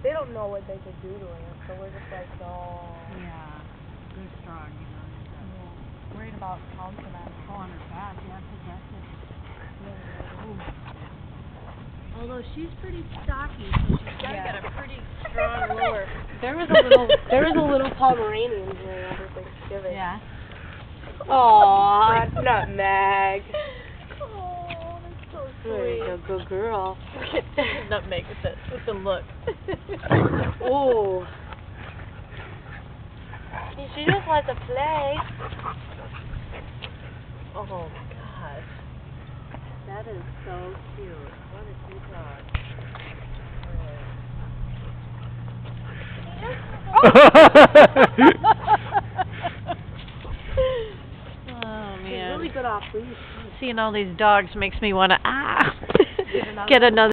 they don't know what they could do to him, so we're just like, oh. Yeah, they're strong, you know. Yeah. Worried about pouncing on her. Oh, on her back, yeah, possessive. Yeah. Although she's pretty stocky, so she's got a pretty strong lower. There was a little Pomeranian here over Thanksgiving. Yeah. Aww, nutmeg. Oh, that's so sweet. There you go, good girl. Nutmeg with the look. Oh. She just wants to play. Oh gosh. That is so cute. What a cute dog. Oh man. She's really good off leash. Seeing all these dogs makes me want to get another